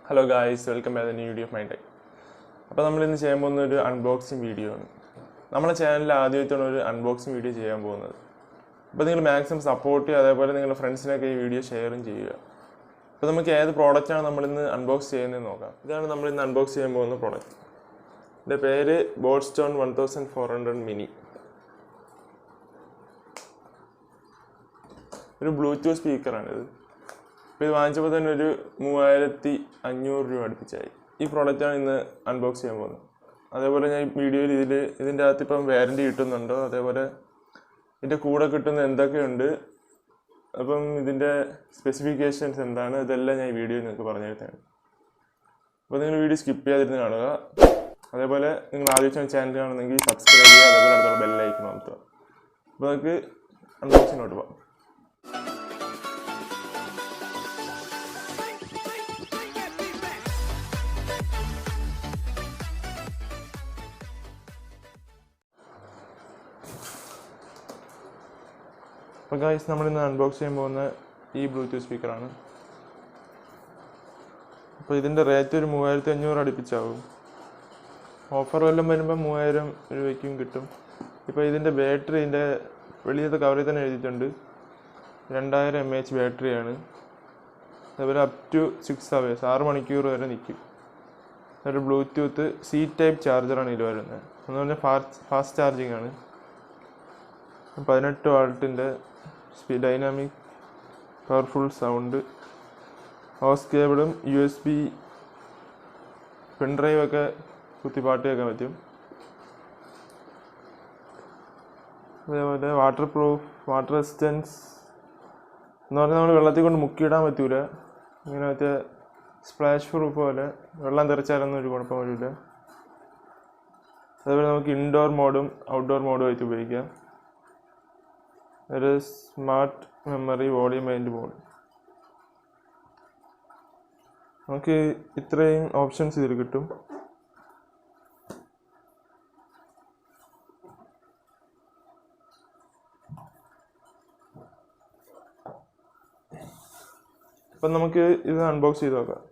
Hello guys, welcome back to the new video of my tech. അപ്പോൾ നമ്മൾ ഇന്ന് ചെയ്യാൻ പോകുന്ന ഒരു അൺബോക്സിംഗ് വീഡിയോ ആണ്. നമ്മുടെ ചാനലിൽ ആദ്യമായിട്ടാണ് ഒരു അൺബോക്സിംഗ് വീഡിയോ ചെയ്യാൻ പോകുന്നത്. അപ്പോൾ നിങ്ങൾ മാക്സിമം സപ്പോർട്ട് ചെയ്യുക, അതേപോലെ നിങ്ങളുടെ ഫ്രണ്ട്സിനൊക്കെ ഈ വീഡിയോ ഷെയറും ചെയ്യുക. അപ്പോൾ നമുക്ക് ഏത് പ്രോഡക്റ്റാണ് നമ്മളിന്ന് അൺബോക്സ് ചെയ്യുന്നതെന്ന് നോക്കാം. ഇതാണ് നമ്മൾ ഇന്ന് അൺബോക്സ് ചെയ്യാൻ പോകുന്ന പ്രോഡക്റ്റ്. ഇതിൻ്റെ പേര് ബോട്ട്സ്റ്റോൺ 1400 മിനി. ഒരു ബ്ലൂടൂത്ത് സ്പീക്കറാണിത്. അപ്പോൾ ഇത് വാങ്ങിച്ചപ്പോൾ തന്നെ ഒരു 3500 രൂപ അടുപ്പിച്ചായി. ഈ പ്രോഡക്റ്റാണ് ഇന്ന് അൺബോക്സ് ചെയ്യാൻ പോകുന്നത്. അതേപോലെ ഞാൻ വീഡിയോയിൽ ഇതിൻ്റെ അകത്ത് ഇപ്പം വാറൻറ്റി കിട്ടുന്നുണ്ടോ, അതേപോലെ ഇതിൻ്റെ കൂടെ കിട്ടുന്ന എന്തൊക്കെയുണ്ട്, അപ്പം ഇതിൻ്റെ സ്പെസിഫിക്കേഷൻസ് എന്താണ്, ഇതെല്ലാം ഞാൻ ഈ വീഡിയോയിൽ നിങ്ങൾക്ക് പറഞ്ഞു തരുന്നതാണ്. അപ്പോൾ നിങ്ങൾ വീഡിയോ സ്കിപ്പ് ചെയ്യാതിരുന്ന് കാണുക. അതേപോലെ നിങ്ങൾ ആദ്യമായിട്ട് ചാനൽ കാണുന്നെങ്കിൽ സബ്സ്ക്രൈബ് ചെയ്യുക, അതേപോലെ അടുത്തുള്ള ബെല്ലൈക്കൺ അമർത്തുക. അപ്പോൾ നമുക്ക് അൺബോക്സിങ്ങിലോട്ട് പോകാം. അപ്പോൾ ഗൈസ്, നമ്മളിന്ന് അൺബോക്സ് ചെയ്യാൻ പോകുന്ന ഈ ബ്ലൂടൂത്ത് സ്പീക്കറാണ്. അപ്പോൾ ഇതിൻ്റെ റേറ്റ് ഒരു 3500 അടുപ്പിച്ചാവും. ഓഫർ വല്ലതും വരുമ്പോൾ 3000 രൂപയ്ക്കും കിട്ടും. ഇപ്പോൾ ഇതിൻ്റെ ബാറ്ററി ഇതിൻ്റെ വെളിയിലത്തെ കവറിൽ തന്നെ എഴുതിയിട്ടുണ്ട്. 2000 mAh ബാറ്ററിയാണ്. അതേപോലെ അപ് ടു 6 hours 6 മണിക്കൂർ വരെ നിൽക്കും. ഒരു ബ്ലൂടൂത്ത് സി ടൈപ്പ് ചാർജറാണ് ഇതിൽ വരുന്നത്. എന്ന് പറഞ്ഞാൽ ഫാസ്റ്റ് ചാർജിങ് ആണ്. 18 വാട്ടിൻ്റെ ഡൈനാമിക് പവർഫുൾ സൗണ്ട്, ഹോസ് കേബിളും USB പെൻഡ്രൈവ് ഒക്കെ കുത്തി പാട്ട് കേൾക്കാൻ പറ്റും. അതേപോലെ വാട്ടർ പ്രൂഫ്, വാട്ടർ റെസിസ്റ്റൻസ് എന്ന് പറഞ്ഞാൽ നമ്മൾ വെള്ളത്തിൽ കൊണ്ട് മുക്കിയിടാൻ പറ്റൂല. ഇങ്ങനെ മറ്റേ സ്പ്ലാഷ് പ്രൂഫ് പോലെ വെള്ളം തെറിച്ചാലൊന്നും ഒരു കുഴപ്പം വരില്ല. അതേപോലെ നമുക്ക് ഇൻഡോർ മോഡും ഔട്ട്ഡോർ മോഡും ആയിട്ട് ഉപയോഗിക്കാം. ഒരു smart memory, volume and mode. നമുക്ക് ഇത്രയും ഓപ്ഷൻസ് ഇതിൽ കിട്ടും. അപ്പം നമുക്ക് ഇത് അൺബോക്സ് ചെയ്ത് നോക്കാം.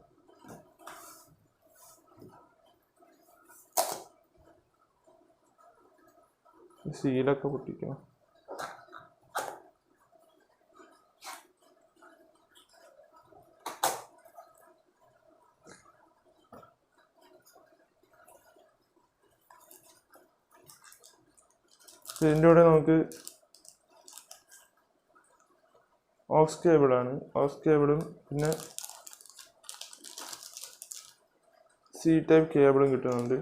സീലൊക്കെ പൊട്ടിക്കണം. ഇതിൻ്റെ കൂടെ നമുക്ക് ഓക്സ് കേബിളാണ്. ഓക്സ് കേബിളും പിന്നെ സി ടൈപ്പ് കേബിളും കിട്ടുന്നുണ്ട്.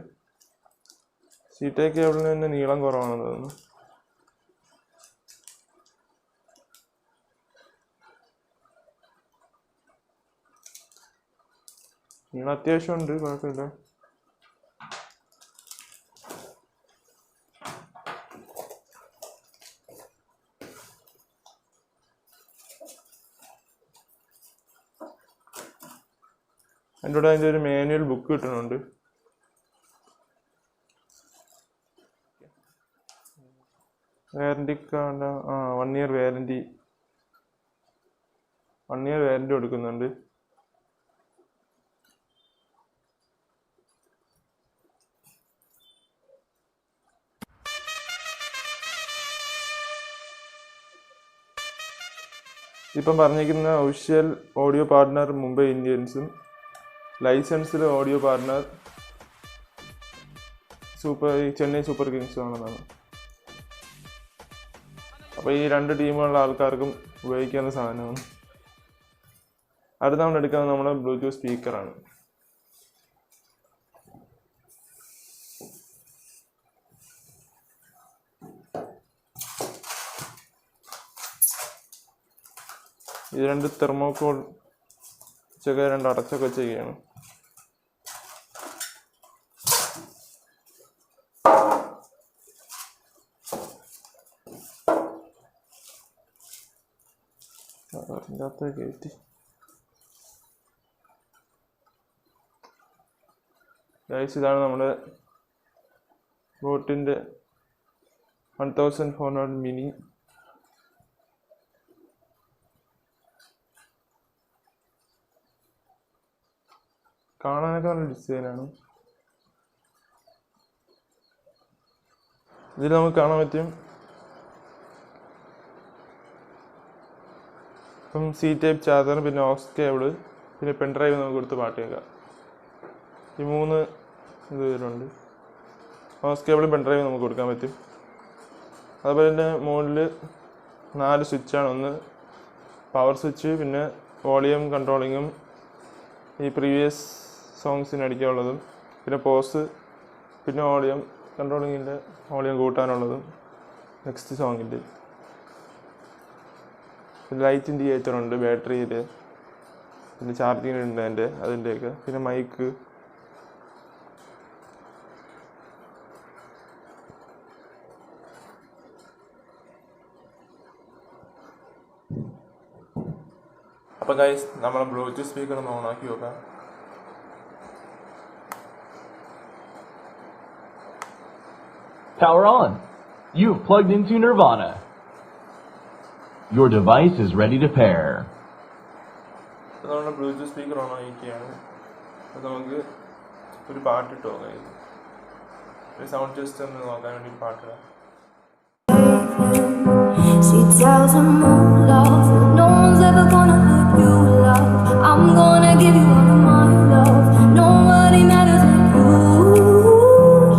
സി ടൈപ്പ് കേബിളിന് തന്നെ നീളം കുറവാണെന്ന് തോന്നുന്നു. നീളം അത്യാവശ്യം ഉണ്ട്, കുഴപ്പമില്ല. അതിൻ്റെ കൂടെ അതിൻ്റെ ഒരു മാനുവൽ ബുക്ക് കിട്ടുന്നുണ്ട്. വാറൻറ്റി കാർഡ് 1 year വാറൻറ്റി കൊടുക്കുന്നുണ്ട്. ഇപ്പം പറഞ്ഞിരിക്കുന്ന ഒഫീഷ്യൽ ഓഡിയോ പാർട്ട്ണർ മുംബൈ ഇന്ത്യൻസും, ലൈസൻസിൽ ഓഡിയോ പാർട്ട്ണർ ചെന്നൈ സൂപ്പർ കിങ്സും ആണെന്നാണ്. അപ്പോൾ ഈ 2 ടീമുള്ള ആൾക്കാർക്കും ഉപയോഗിക്കാവുന്ന സാധനമാണ്. അടുത്ത നമ്മൾ എടുക്കുന്നത് നമ്മുടെ ബ്ലൂടൂത്ത് സ്പീക്കറാണ്. ഇത് 2 തെർമോക്കോൾ വെച്ചൊക്കെ 2 അടച്ചൊക്കെ ചെയ്യണം. അതിൻ്റെ കയറ്റി ഗൈസ്, ഇതാണ് നമ്മുടെ ബോട്ടിൻ്റെ 1400 മിനി. കാണാനൊക്കെ നല്ല ഡിസൈനാണ്. ഇതിൽ നമുക്ക് കാണാൻ പറ്റും ഇപ്പം സി ടൈപ്പ് ചാർജർ, പിന്നെ ഓക്സ് കേബിള്, പിന്നെ പെൻഡ്രൈവ് നമുക്ക് കൊടുത്ത് പാട്ട് കേൾക്കാം. ഈ 3 ഇത് വരുന്നുണ്ട്. ഓക്സ് കേബിളും പെൻഡ്രൈവ് നമുക്ക് കൊടുക്കാൻ പറ്റും. അതുപോലെ തന്നെ മുകളിൽ 4 സ്വിച്ചാണ്. ഒന്ന് പവർ സ്വിച്ച്, പിന്നെ വോളിയം കൺട്രോളിങ്ങും ഈ പ്രീവിയസ് സോങ്സിന് അടിക്കാനുള്ളതും, പിന്നെ പോസ്, പിന്നെ വോളിയം കൺട്രോളിങ്ങിൻ്റെ വോളിയം കൂട്ടാനുള്ളതും നെക്സ്റ്റ് സോങ്ങിൻ്റെ. പിന്നെ ലൈറ്റ് ഇൻഡിക്കേറ്റർ ഉണ്ട് ബാറ്ററിയിൽ, പിന്നെ ചാർജിങ് ഉണ്ട് അതിൻ്റെയൊക്കെ, പിന്നെ മൈക്ക്. അപ്പോൾ ഗൈസ് നമ്മൾ ബ്ലൂടൂത്ത് സ്പീക്കർ ഒന്ന് ഓണാക്കി നോക്കാം. Power on. You've plugged into Nirvana. Your device is ready to pair. അപ്പോൾ നമ്മുടെ ബ്ലൂടൂത്ത് സ്പീക്കർ ഓണാക്കിയാണ്. അപ്പോൾ നമുക്ക് ഒരു പാട്ട് ഇട്ട് നോക്കാം. ഒരു സൗണ്ട് ടെസ്റ്റ് ഒന്ന് നോക്കാൻ വേണ്ടി പാട്ടിടാം. She tells him, oh, love, no one's ever gonna hurt you, love. I'm gonna give you all of my love. Nobody matters like you.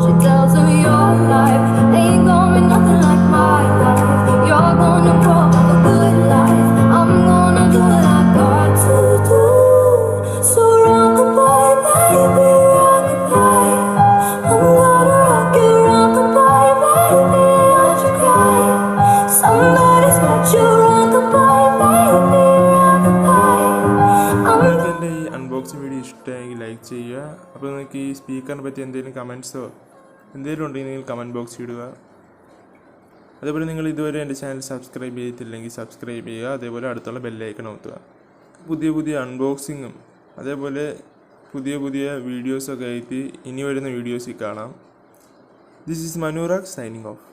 She tells him your life ain't gonna be nothing like my life. You're gonna grow up a good life. I'm gonna do what I got to do. So rock-a-bye, baby, rock-a-bye. I'm gonna rock you, rock-a-bye, baby, don't you cry. Somebody's got you, rock-a-bye, baby, rock-a-bye. നിങ്ങൾക്ക് എൻ്റെ ഈ unboxing video ഇഷ്ടമായെങ്കിൽ like ചെയ്യുക. അപ്പോൾ നിങ്ങൾക്ക് ഈ സ്പീക്കറിനെ പറ്റി എന്തെങ്കിലും കമൻറ്റ്സോ എന്തെങ്കിലും ഉണ്ടെങ്കിൽ നിങ്ങൾ കമൻറ്റ് ബോക്സിൽ ഇടുക. അതേപോലെ നിങ്ങൾ ഇതുവരെ എൻ്റെ ചാനൽ സബ്സ്ക്രൈബ് ചെയ്തിട്ടില്ലെങ്കിൽ സബ്സ്ക്രൈബ് ചെയ്യുക. അതേപോലെ അടുത്തുള്ള ബെല്ലൈക്കൺ അമർത്തുക. പുതിയ പുതിയ അൺബോക്സിങ്ങും അതേപോലെ പുതിയ പുതിയ വീഡിയോസൊക്കെ ആയിട്ട് ഇനി വരുന്ന വീഡിയോസിൽ കാണാം. This is Manurag signing of.